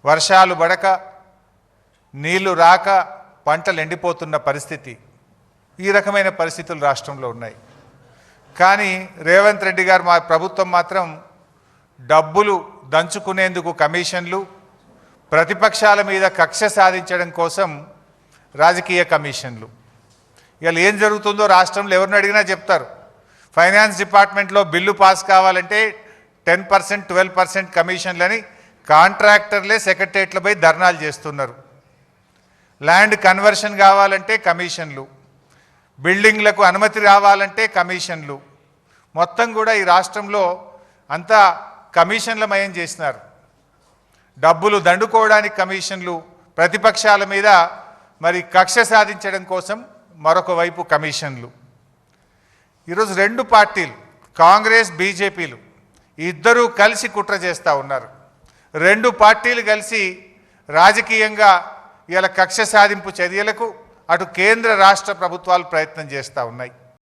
వర్షాలు పడక నీళ్లు రాక పంటలు ఎండిపోతున్న పరిస్థితి, ఈ రకమైన పరిస్థితులు రాష్ట్రంలో ఉన్నాయి. కానీ రేవంత్ రెడ్డి గారు మా ప్రభుత్వం మాత్రం డబ్బులు దంచుకునేందుకు కమిషన్లు, ప్రతిపక్షాల మీద కక్ష సాధించడం కోసం రాజకీయ కమిషన్లు. ఇవాళ ఏం జరుగుతుందో రాష్ట్రంలో ఎవరిని అడిగినా చెప్తారు. ఫైనాన్స్ డిపార్ట్మెంట్లో బిల్లు పాస్ కావాలంటే 10%, 12% కమిషన్లని కాంట్రాక్టర్లే సెక్రటరియట్లపై ధర్నాలు చేస్తున్నారు. ల్యాండ్ కన్వర్షన్ కావాలంటే కమిషన్లు, బిల్డింగ్లకు అనుమతి రావాలంటే కమిషన్లు. మొత్తం కూడా ఈ రాష్ట్రంలో అంతా కమిషన్లమయం చేసినారు. డబ్బులు దండుకోవడానికి కమిషన్లు, ప్రతిపక్షాల మీద మరి కక్ష సాధించడం కోసం మరొక వైపు కమిషన్లు. ఈరోజు రెండు పార్టీలు, కాంగ్రెస్ బీజేపీలు ఇద్దరూ కలిసి కుట్ర చేస్తూ ఉన్నారు. రెండు పార్టీలు కలిసి రాజకీయంగా ఇలా కక్ష సాధింపు చర్యలకు అటు కేంద్ర రాష్ట్ర ప్రభుత్వాలు ప్రయత్నం చేస్తూ ఉన్నాయి.